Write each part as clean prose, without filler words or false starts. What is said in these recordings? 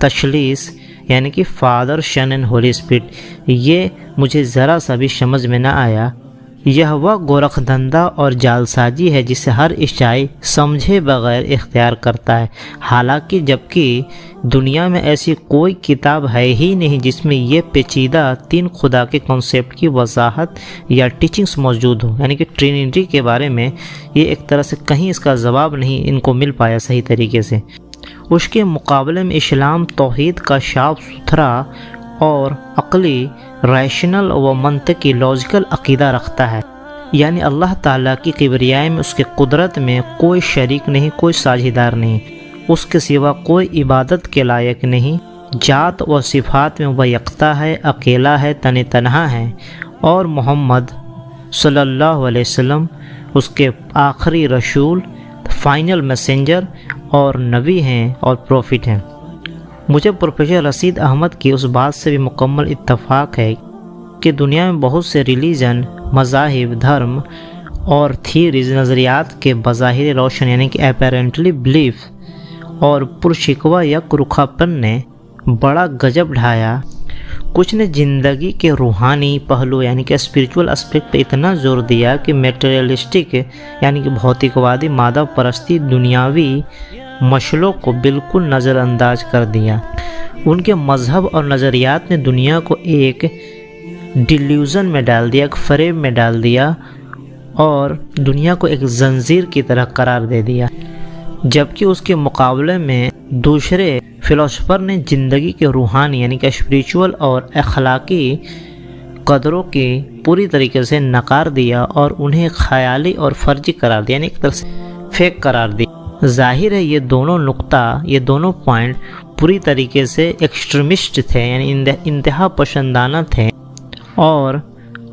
تشلیس یعنی کہ father son and holy spirit, یہ مجھے ذرا سا بھی سمجھ میں نہ آیا۔ یہ وہ گورکھ دھندا اور جالسازی ہے جسے ہر عیسائی سمجھے بغیر اختیار کرتا ہے، حالانکہ جبکہ دنیا میں ایسی کوئی کتاب ہے ہی نہیں جس میں یہ پیچیدہ تین خدا کے کنسیپٹ کی وضاحت یا ٹیچنگز موجود ہو، یعنی کہ ٹرینیٹی کے بارے میں یہ ایک طرح سے کہیں اس کا جواب نہیں ان کو مل پایا صحیح طریقے سے۔ اس کے مقابلے میں اسلام توحید کا صاف ستھرا اور عقلی، ریشنل و منطقی لاجیکل عقیدہ رکھتا ہے، یعنی اللہ تعالیٰ کی کبریائی میں، اس کی قدرت میں کوئی شریک نہیں، کوئی ساجھیدار نہیں، اس کے سوا کوئی عبادت کے لائق نہیں، ذات و صفات میں وہ یکتا ہے، اکیلا ہے، تنہا ہے، اور محمد صلی اللہ علیہ وسلم اس کے آخری رسول، فائنل میسنجر اور نبی ہیں اور پروفٹ ہیں۔ مجھے پروفیسر رشید احمد کی اس بات سے بھی مکمل اتفاق ہے کہ دنیا میں بہت سے ریلیجن، مذاہب، دھرم اور تھیوریز، نظریات کے بظاہر روشن یعنی کہ اپیرنٹلی بلیف اور پرشکوہ یک رخاپن نے بڑا گجب ڈھایا۔ کچھ نے زندگی کے روحانی پہلو یعنی کہ اسپریچول اسپیکٹ پہ اتنا زور دیا کہ میٹریلسٹک یعنی کہ بھوتکوادی مادہ پرستی دنیاوی مشعلوں کو بالکل نظر انداز کر دیا۔ ان کے مذہب اور نظریات نے دنیا کو ایک ڈیلیوژن میں ڈال دیا، ایک فریب میں ڈال دیا اور دنیا کو ایک زنجیر کی طرح قرار دے دیا، جبکہ اس کے مقابلے میں دوسرے فلسفر نے زندگی کے روحانی یعنی کہ اسپریچول اور اخلاقی قدروں کی پوری طریقے سے نکار دیا اور انہیں خیالی اور فرضی قرار دیا، یعنی ایک طرح سے فیک قرار دیا۔ ظاہر ہے یہ دونوں نقطہ، یہ دونوں پوائنٹ پوری طریقے سے ایکسٹریمسٹ تھے، یعنی انتہا پسندانہ تھے اور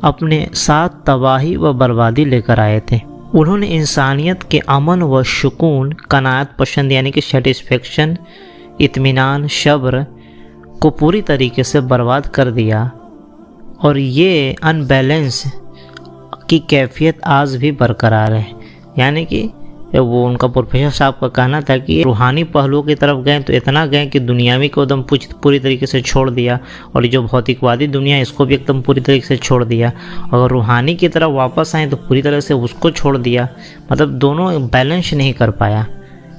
اپنے ساتھ تباہی و بربادی لے کر آئے تھے۔ انہوں نے انسانیت کے امن و سکون، قناعت پسند یعنی کہ سیٹسفیکشن، اطمینان، صبر کو پوری طریقے سے برباد کر دیا، اور یہ ان بیلنس کی کیفیت آج بھی برقرار ہے۔ یعنی کہ وہ ان کا پروفیسر صاحب کا کہنا تھا کہ روحانی پہلوؤں کی طرف گئے تو اتنا گئے کہ دنیاوی کو ایک دم پوری طریقے سے چھوڑ دیا، اور جو بھوتکوادی دنیا ہے اس کو بھی ایک دم پوری طریقے سے چھوڑ دیا، اور روحانی کی طرف واپس آئیں تو پوری طرح سے اس کو چھوڑ دیا۔ مطلب دونوں بیلنس نہیں کر پایا،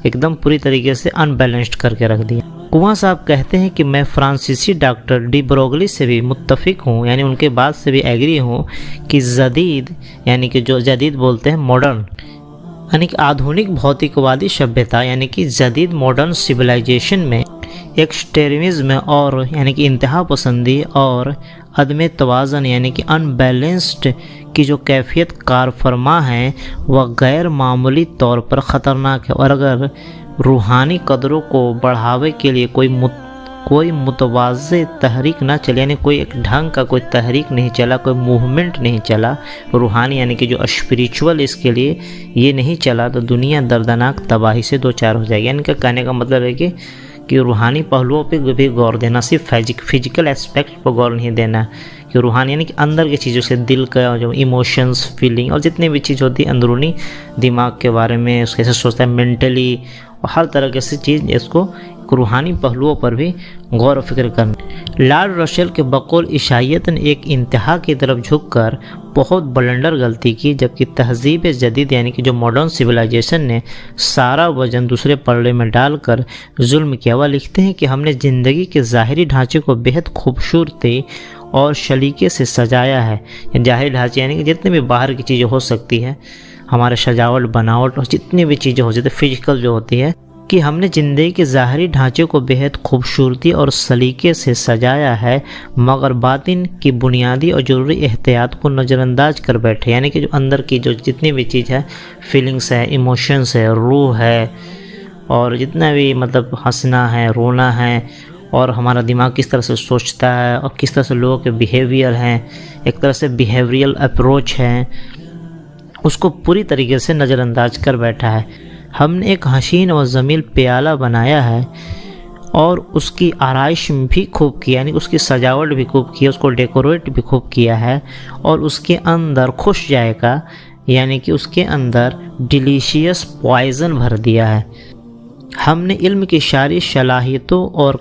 ایک دم پوری طریقے سے ان بیلنسڈ کر کے رکھ دیا۔ کنواں صاحب کہتے ہیں کہ میں فرانسیسی ڈاکٹر ڈی بروگلی سے بھی متفق ہوں، یعنی ان کے بات سے بھی ایگری ہوں کہ جدید یعنی کہ جو جدید بولتے ہیں ماڈرن یعنی کہ آدھونک بھوتکوادی سبھیتا یعنی کہ جدید ماڈرن سویلائزیشن میں ایکسٹریمزم اور یعنی کہ انتہا پسندی اور عدم توازن یعنی کہ ان بیلنسڈ کی جو کیفیت کار فرما ہے وہ غیر معمولی طور پر خطرناک ہے، اور اگر روحانی قدروں کو بڑھاوے کے لیے کوئی متوازی تحریک نہ چلے، یعنی کوئی ایک ڈھنگ کا کوئی تحریک نہیں چلا، کوئی موومنٹ نہیں چلا روحانی یعنی کہ جو اسپریچول اس کے لیے یہ نہیں چلا، تو دنیا دردناک تباہی سے دوچار ہو جائے گی۔ یعنی کہ کہنے کا مطلب ہے کہ روحانی پہلوؤں پہ بھی غور دینا، صرف فزیکل اسپیکٹ پہ غور نہیں دینا، کہ روحانی یعنی کہ اندر کی چیزوں سے، دل کا جو ایموشنز، فیلنگ اور جتنی بھی چیز ہوتی ہے اندرونی دماغ کے بارے میں، اس کیسے سوچتا ہے مینٹلی، اور ہر طرح کی چیز اس کو روحانی پہلوؤں پر بھی غور و فکر کرنا۔ لارڈ رسل کے بقول عیسائیت نے ایک انتہا کی طرف جھک کر بہت بلنڈر غلطی کی، جبکہ تہذیب جدید یعنی کہ جو ماڈرن سویلائزیشن نے سارا وزن دوسرے پلڑے میں ڈال کر ظلم کیا۔ وہ لکھتے ہیں کہ ہم نے زندگی کے ظاہری ڈھانچے کو بہت خوبصورتی اور سلیقے سے سجایا ہے۔ ظاہری ڈھانچے یعنی کہ جتنے بھی باہر کی چیزیں ہو سکتی ہے، ہمارے سجاوٹ، بناوٹ اور جتنی بھی چیزیں ہو جاتی ہے فزیکل جو ہوتی ہے، کہ ہم نے زندگی کے ظاہری ڈھانچے کو بہت خوبصورتی اور سلیقے سے سجایا ہے، مگر باطن کی بنیادی اور ضروری احتیاط کو نظر انداز کر بیٹھے۔ یعنی کہ جو اندر کی جو جتنی بھی چیز ہے، فیلنگس ہے، ایموشنس ہے، روح ہے، اور جتنا بھی مطلب ہنسنا ہے، رونا ہے، اور ہمارا دماغ کس طرح سے سوچتا ہے اور کس طرح سے لوگوں کے بیہیویئر ہیں، ایک طرح سے بیہیویئرل اپروچ ہے، اس کو پوری طریقے سے نظر انداز کر بیٹھا ہے۔ ہم نے ایک حسین و جمیل پیالہ بنایا ہے اور اس کی آرائش بھی خوب کی، یعنی اس کی سجاوٹ بھی خوب کی، اس کو ڈیکوریٹ بھی خوب کیا ہے، اور اس کے اندر خوش جائے گا یعنی کہ اس کے اندر ڈیلیشیس پوائزن بھر دیا ہے۔ ہم نے علم کی ساری صلاحیتوں اور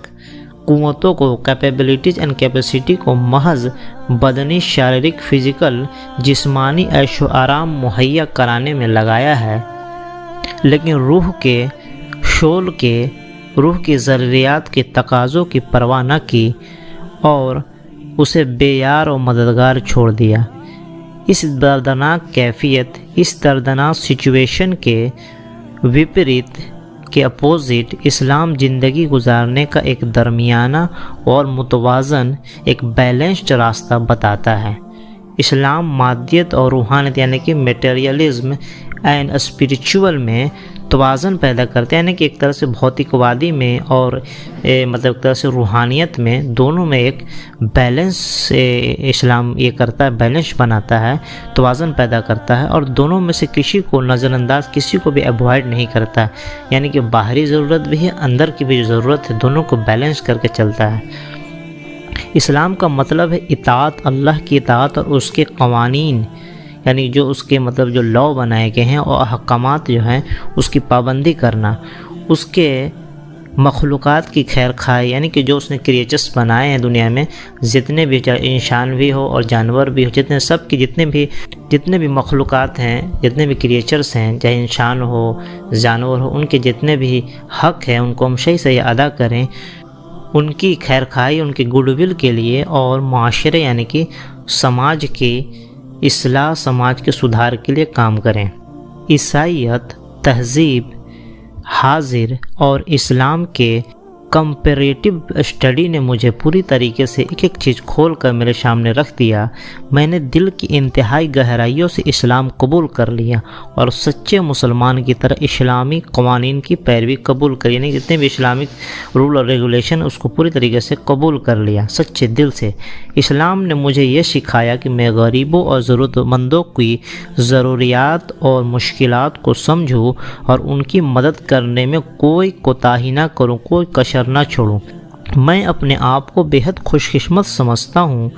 قوتوں کو، کیپیبلٹیز اینڈ کیپیسٹی کو محض بدنی، شاریرک، فزیکل، جسمانی عیش و آرام مہیا کرانے میں لگایا ہے، لیکن روح کے شعور کے، روح کی ضروریات کے تقاضوں کی پرواہ نہ کی اور اسے بے یار و مددگار چھوڑ دیا۔ اس دردناک کیفیت، اس دردناک سچویشن کے وپریت، کے اپوزٹ، اسلام زندگی گزارنے کا ایک درمیانہ اور متوازن، ایک بیلنسڈ راستہ بتاتا ہے۔ اسلام مادیت اور روحانیت یعنی کہ میٹیریلزم اینڈ اسپریچول میں توازن پیدا کرتے ہیں، یعنی کہ ایک طرح سے بھوتک وادی میں اور مطلب ایک طرح سے روحانیت میں، دونوں میں ایک بیلنس اسلام یہ کرتا ہے، بیلنس بناتا ہے، توازن پیدا کرتا ہے، اور دونوں میں سے کسی کو نظر انداز، کسی کو بھی ایوائڈ نہیں کرتا، یعنی کہ باہری ضرورت بھی ہے، اندر کی بھی جو ضرورت ہے، دونوں کو بیلنس کر کے چلتا ہے۔ اسلام کا مطلب ہے اطاعت، اللہ کی اطاعت اور اس کے قوانین، یعنی جو اس کے مطلب جو لا بنائے گئے ہیں اور احکامات جو ہیں اس کی پابندی کرنا، اس کے مخلوقات کی خیر خواہی، یعنی کہ جو اس نے کریچرس بنائے ہیں دنیا میں، جتنے بھی، چاہے انسان بھی ہو اور جانور بھی ہو، جتنے سب کی جتنے بھی مخلوقات ہیں، جتنے بھی کریچرس ہیں، چاہے انسان ہو جانور ہو، ان کے جتنے بھی حق ہیں ان کو ہم صحیح ادا کریں، ان کی خیر خواہی، ان کی گڈ ول کے لیے، اور معاشرے یعنی کہ سماج کی اصلاح، سماج کے سدھار کے لیے کام کریں۔ عیسائیت، تہذیب، حاضر اور اسلام کے کمپیریٹیو اسٹڈی نے مجھے پوری طریقے سے ایک ایک چیز کھول کر میرے سامنے رکھ دیا۔ میں نے دل کی انتہائی گہرائیوں سے اسلام قبول کر لیا اور سچے مسلمان کی طرح اسلامی قوانین کی پیروی قبول کری، یعنی جتنے بھی اسلامک رول اور ریگولیشن اس کو پوری طریقے سے قبول کر لیا سچے دل سے۔ اسلام نے مجھے یہ سکھایا کہ میں غریبوں اور ضرورت مندوں کی ضروریات اور مشکلات کو سمجھوں اور ان کی مدد کرنے میں کوئی کوتاہی نہ کروں، کوئی کسر نہ چھوڑوں۔ میں اپنے آپ کو بے حد خوش قسمت سمجھتا ہوں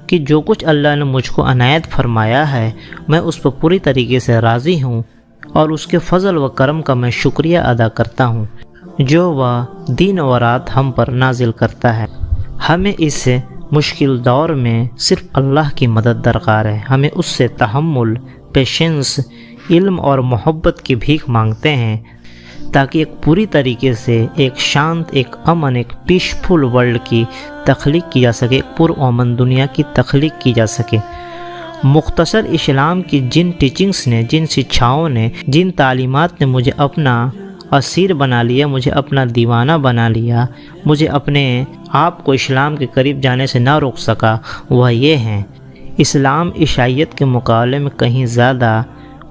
کہ جو کچھ اللہ نے مجھ کو عنایت فرمایا ہے میں اس پر پوری طریقے سے راضی ہوں، اور اس کے فضل و کرم کا میں شکریہ ادا کرتا ہوں جو وہ دن و رات ہم پر نازل کرتا ہے۔ ہمیں اس مشکل دور میں صرف اللہ کی مدد درکار ہے۔ ہمیں اس سے تحمل، پیشنس، علم اور محبت کی بھیک مانگتے ہیں تاکہ ایک پوری طریقے سے ایک شانت، ایک امن، ایک پیسفل ورلڈ کی تخلیق کی جا سکے، ایک پرامن دنیا کی تخلیق کی جا سکے۔ مختصر اسلام کی جن ٹیچنگز نے، جن شکھاؤں نے، جن تعلیمات نے مجھے اپنا اسیر بنا لیا، مجھے اپنا دیوانہ بنا لیا، مجھے اپنے آپ کو اسلام کے قریب جانے سے نہ روک سکا، وہ یہ ہیں: اسلام عیسائیت کے مقابلے میں کہیں زیادہ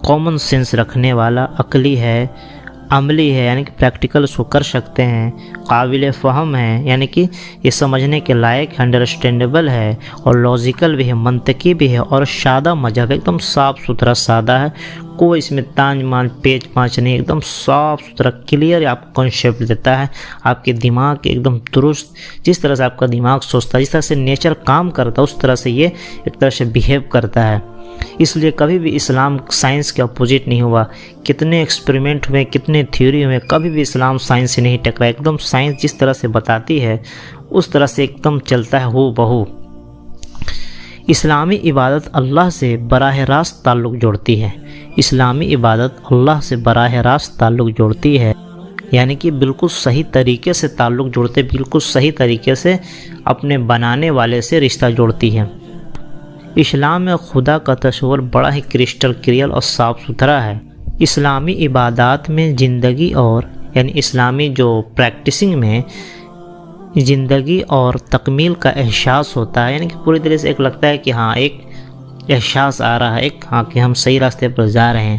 کامن سینس رکھنے والا، عقلی ہے، عملی ہے، یعنی کہ پریکٹیکل اس کو کر سکتے ہیں، قابل فہم ہے، یعنی کہ یہ سمجھنے کے لائق، انڈرسٹینڈیبل ہے، اور لاجیکل بھی ہے، منطقی بھی ہے، اور سادہ مذہب، ایک دم صاف ستھرا سادہ ہے، کوئی اس میں تانج مان پیچ پانچ نہیں، ایک دم صاف ستھرا کلیئر آپ کو کنسیپٹ دیتا ہے۔ آپ کے دماغ کے ایک دم درست، جس طرح سے آپ کا دماغ سوچتا ہے، جس طرح سے نیچر کام کرتا ہے، اس طرح سے یہ ایک طرح سے بیہیو کرتا ہے۔ اس لیے کبھی بھی اسلام سائنس کے اپوزٹ نہیں ہوا۔ کتنے ایکسپریمنٹ ہوئے، کتنے تھیوری ہوئے، کبھی بھی اسلام سائنس سے نہیں ٹکرا۔ ایک دم سائنس جس طرح سے بتاتی ہے اس طرح سے ایک دم چلتا ہے ہو بہو۔ اسلامی عبادت اللہ سے براہ راست تعلق جوڑتی ہے۔ اسلامی عبادت اللہ سے براہ راست تعلق جوڑتی ہے، یعنی کہ بالکل صحیح طریقے سے تعلق جوڑتے، بالکل صحیح طریقے سے اپنے بنانے والے سے رشتہ جوڑتی ہے۔ اسلام میں خدا کا تصور بڑا ہی کرسٹل کلیئر اور صاف ستھرا ہے۔ اسلامی عبادات میں زندگی اور یعنی اسلامی جو پریکٹسنگ میں زندگی اور تکمیل کا احساس ہوتا ہے، یعنی کہ پوری طرح سے ایک لگتا ہے کہ ہاں ایک احساس آ رہا ہے، ایک ہاں کہ ہم صحیح راستے پر جا رہے ہیں۔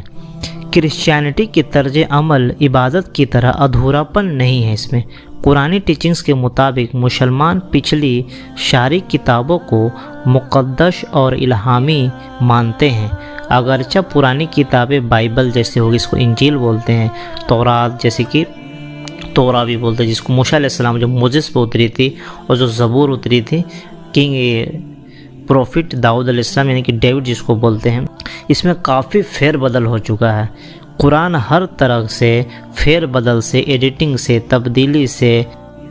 کرسچینٹی کی طرز عمل عبادت کی طرح ادھورا پن نہیں ہے اس میں۔ قرآنی ٹیچنگز کے مطابق مسلمان پچھلی ساری کتابوں کو مقدس اور الہامی مانتے ہیں، اگرچہ پرانی کتابیں بائبل جیسے ہوگی، اس کو انجیل بولتے ہیں، تورات جیسے کہ تورا بھی بولتے ہیں، جس کو موسیٰ علیہ السلام جو موسیٰ پہ اتری تھی، اور جو زبور اتری تھی پروفٹ داؤد علیہ السلام یعنی کہ ڈیوڈ جس کو بولتے ہیں، اس میں کافی پھیر بدل ہو چکا ہے۔ قرآن ہر طرح سے پھیر بدل سے، ایڈیٹنگ سے، تبدیلی سے،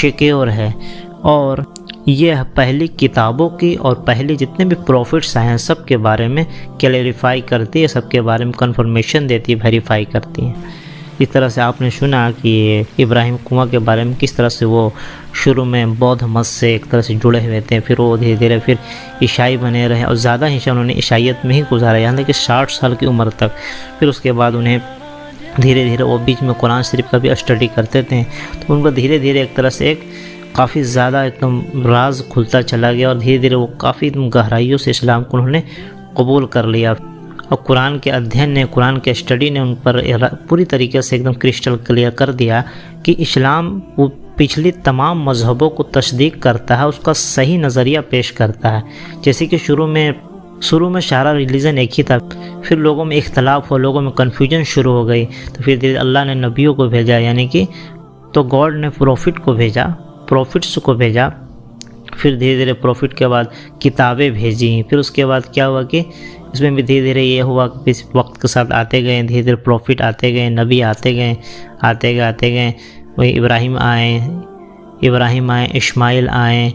سیکیور ہے، اور یہ پہلی کتابوں کی اور پہلے جتنے بھی پروفٹس آئے ہیں سب کے بارے میں کلیریفائی کرتی ہے، سب کے بارے میں کنفرمیشن دیتی ہے، ویریفائی کرتی ہے۔ اس طرح سے آپ نے سنا کہ ابراہیم کنواں کے بارے میں کس طرح سے وہ شروع میں بودھ مت سے ایک طرح سے جڑے ہوئے تھے، پھر وہ دھیرے دھیرے پھر عیسائی بنے رہے، اور زیادہ حصہ انہوں نے عیسائیت میں ہی گزارا، یہاں تک کہ 60 سال کی عمر تک۔ پھر اس کے بعد انہیں دھیرے دھیرے وہ بیچ میں قرآن شریف کا بھی اسٹڈی کرتے تھے، تو ان کو دھیرے دھیرے ایک طرح سے ایک کافی زیادہ ایک دم راز کھلتا چلا گیا، اور دھیرے دھیرے وہ کافی گہرائیوں سے اسلام کو انہوں نے قبول کر لیا، اور قرآن کے ادھین نے، قرآن کے اسٹڈی نے ان پر پوری طریقے سے ایک دم کرسٹل کلیئر کر دیا کہ اسلام وہ پچھلی تمام مذہبوں کو تصدیق کرتا ہے، اس کا صحیح نظریہ پیش کرتا ہے۔ جیسے کہ شروع میں سارا ریلیجن ایک ہی تھا، پھر لوگوں میں اختلاف ہو، لوگوں میں کنفیوژن شروع ہو گئی، تو پھر اللہ نے نبیوں کو بھیجا، یعنی کہ تو گاڈ نے پروفٹس کو بھیجا، پھر دھیرے دھیرے پروفٹ کے بعد کتابیں بھیجیں، پھر اس کے بعد کیا ہوا کہ اس میں بھی دھیرے دھیرے یہ ہوا کہ وقت کے ساتھ آتے گئے، دھیرے دھیرے پروفٹ آتے گئے، نبی آتے گئے، وہی ابراہیم آئے، اسماعیل آئے،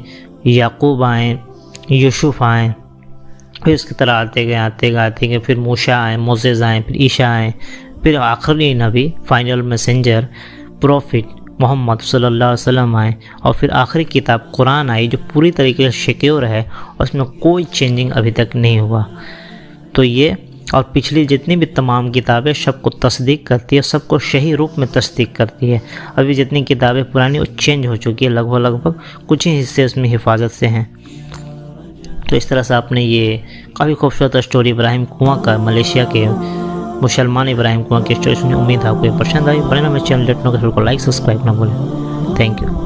یعقوب آئے، یوسف آئے، پھر اس کی طرح آتے گئے، پھر موسیٰ آئے، پھر عیسیٰ آئے، پھر آخری نبی فائنل میسنجر پروفٹ محمد صلی اللہ علیہ وسلم آئے، اور پھر آخری کتاب قرآن آئی جو پوری طریقے سے سیکیور ہے، اور اس میں کوئی چینجنگ ابھی تک نہیں ہوا۔ تو یہ اور پچھلی جتنی بھی تمام کتابیں سب کو تصدیق کرتی ہے، سب کو صحیح روپ میں تصدیق کرتی ہے۔ ابھی جتنی کتابیں پرانی وہ چینج ہو چکی ہے، لگ بھگ کچھ ہی حصے اس میں حفاظت سے ہیں۔ تو اس طرح سے آپ نے یہ کافی خوبصورت اسٹوری ابراہیم کنواں کا، ملیشیا کے مسلمان ابراہیم کنواں کی اسٹوری سنی۔ امید ہے آپ کو یہ پسند آئی۔ بنے نا میرے چینل لیٹ نو کو لائک سبسکرائب نہ بھولیں۔ Thank you.